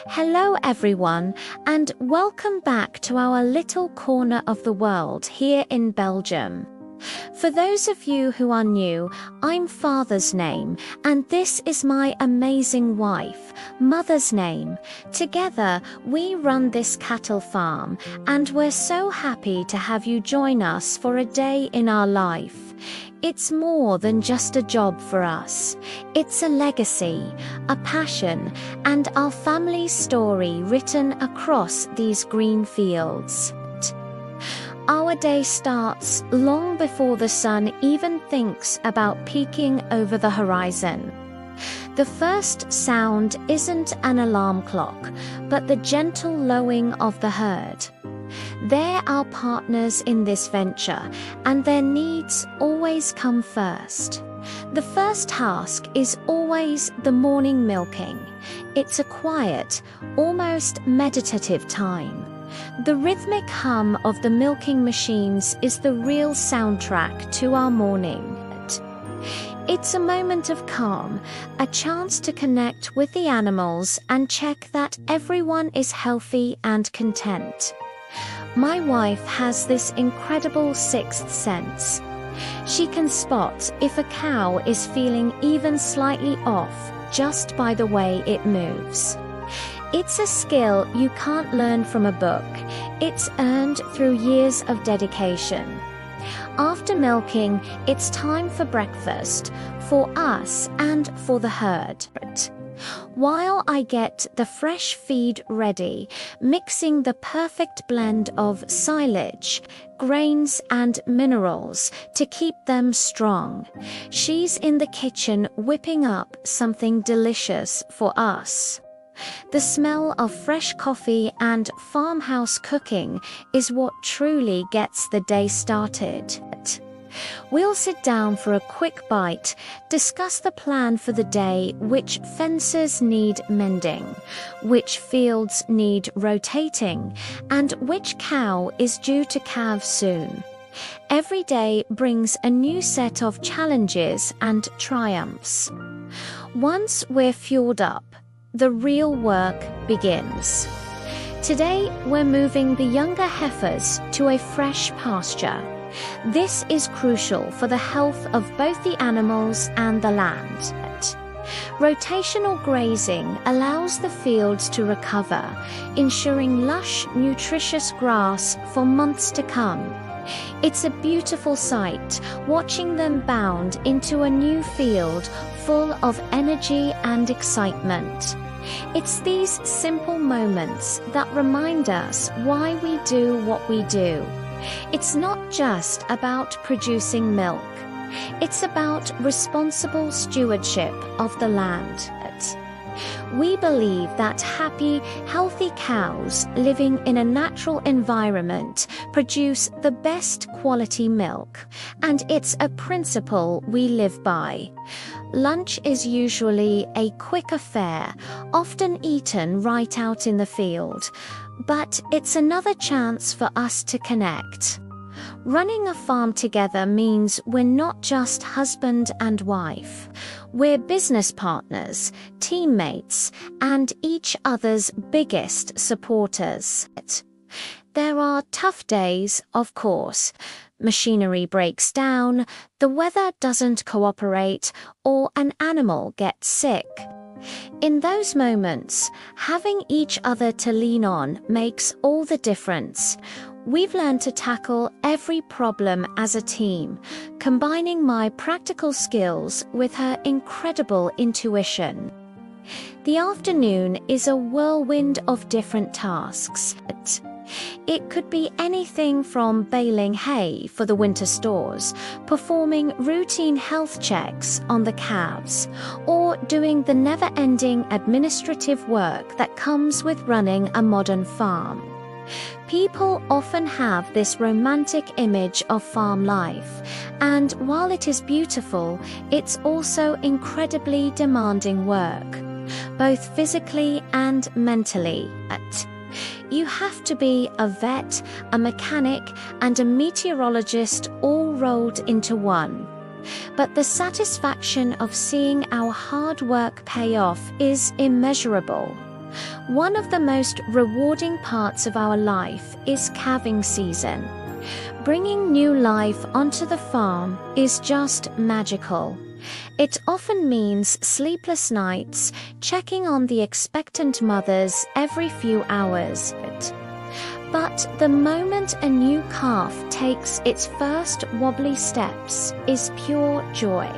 Hello everyone, and welcome back to our little corner of the world here in Belgium. For those of you who are new, I'm Father's name, and this is my amazing wife, Mother's name. Together, we run this cattle farm, and we're so happy to have you join us for a day in our life. It's more than just a job for us. It's a legacy, a passion, and our family's story written across these green fields. Our day starts long before the sun even thinks about peeking over the horizon. The first sound isn't an alarm clock, but the gentle lowing of the herd. They're our partners in this venture, and their needs always come first. The first task is always the morning milking. It's a quiet, almost meditative time. The rhythmic hum of the milking machines is the real soundtrack to our morning. It's a moment of calm, a chance to connect with the animals and check that everyone is healthy and content. My wife has this incredible sixth sense. She can spot if a cow is feeling even slightly off just by the way it moves. It's a skill you can't learn from a book. It's earned through years of dedication. After milking, it's time for breakfast, for us and for the herd. While I get the fresh feed ready, mixing the perfect blend of silage, grains and minerals to keep them strong, she's in the kitchen whipping up something delicious for us. The smell of fresh coffee and farmhouse cooking is what truly gets the day started. We'll sit down for a quick bite, discuss the plan for the day, which fences need mending, which fields need rotating, and which cow is due to calve soon. Every day brings a new set of challenges and triumphs. Once we're fueled up, the real work begins. Today, we're moving the younger heifers to a fresh pasture. This is crucial for the health of both the animals and the land. Rotational grazing allows the fields to recover, ensuring lush, nutritious grass for months to come. It's a beautiful sight, watching them bound into a new field full of energy and excitement. It's these simple moments that remind us why we do what we do. It's not just about producing milk. It's about responsible stewardship of the land. We believe that happy, healthy cows living in a natural environment produce the best quality milk, and it's a principle we live by. Lunch is usually a quick affair, often eaten right out in the field, but it's another chance for us to connect. Running a farm together means we're not just husband and wife. We're business partners, teammates, and each other's biggest supporters. There are tough days, of course. Machinery breaks down, the weather doesn't cooperate, or an animal gets sick. In those moments, having each other to lean on makes all the difference. We've learned to tackle every problem as a team, combining my practical skills with her incredible intuition. The afternoon is a whirlwind of different tasks. It could be anything from baling hay for the winter stores, performing routine health checks on the calves, or doing the never-ending administrative work that comes with running a modern farm. People often have this romantic image of farm life, and while it is beautiful, it's also incredibly demanding work, both physically and mentally. You have to be a vet, a mechanic, and a meteorologist all rolled into one. But the satisfaction of seeing our hard work pay off is immeasurable. One of the most rewarding parts of our life is calving season. Bringing new life onto the farm is just magical. It often means sleepless nights, checking on the expectant mothers every few hours. But the moment a new calf takes its first wobbly steps is pure joy.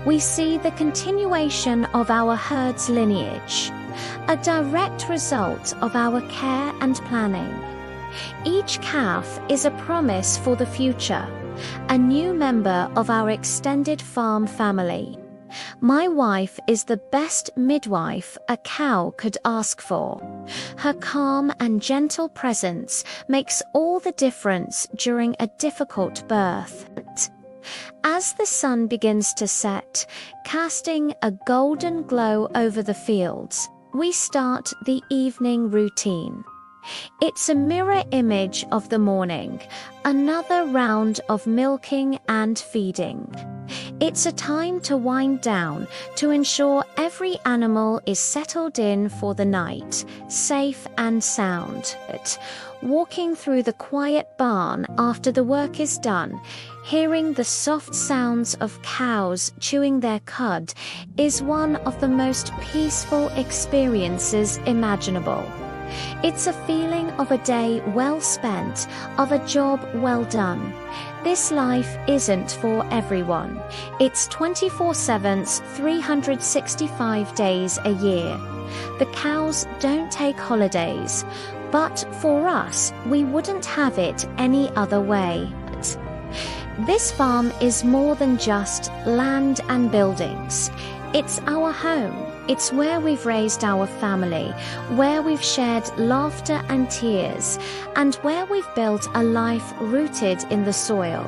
We see the continuation of our herd's lineage, a direct result of our care and planning. Each calf is a promise for the future, a new member of our extended farm family. My wife is the best midwife a cow could ask for. Her calm and gentle presence makes all the difference during a difficult birth. As the sun begins to set, casting a golden glow over the fields, we start the evening routine. It's a mirror image of the morning, another round of milking and feeding. It's a time to wind down, to ensure every animal is settled in for the night, safe and sound. Walking through the quiet barn after the work is done, hearing the soft sounds of cows chewing their cud is one of the most peaceful experiences imaginable. It's a feeling of a day well spent, of a job well done. This life isn't for everyone. It's 24/7, 365 days a year. The cows don't take holidays, but for us, we wouldn't have it any other way. This farm is more than just land and buildings. It's our home. It's where we've raised our family, where we've shared laughter and tears, and where we've built a life rooted in the soil.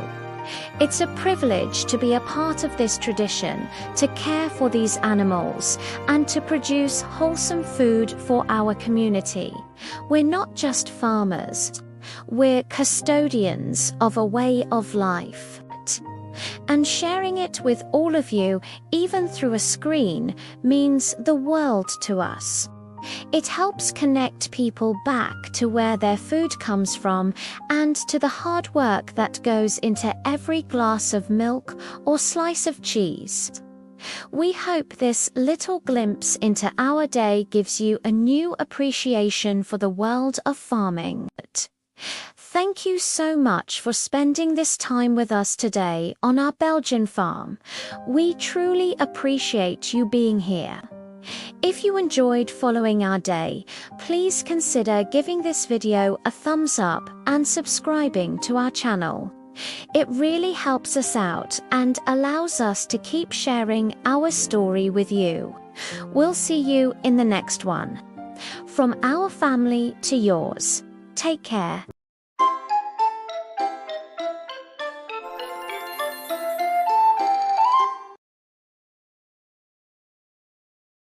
It's a privilege to be a part of this tradition, to care for these animals, and to produce wholesome food for our community. We're not just farmers. We're custodians of a way of life. And sharing it with all of you, even through a screen, means the world to us. It helps connect people back to where their food comes from and to the hard work that goes into every glass of milk or slice of cheese. We hope this little glimpse into our day gives you a new appreciation for the world of farming. Thank you so much for spending this time with us today on our Belgian farm. We truly appreciate you being here. If you enjoyed following our day, please consider giving this video a thumbs up and subscribing to our channel. It really helps us out and allows us to keep sharing our story with you. We'll see you in the next one. From our family to yours, take care.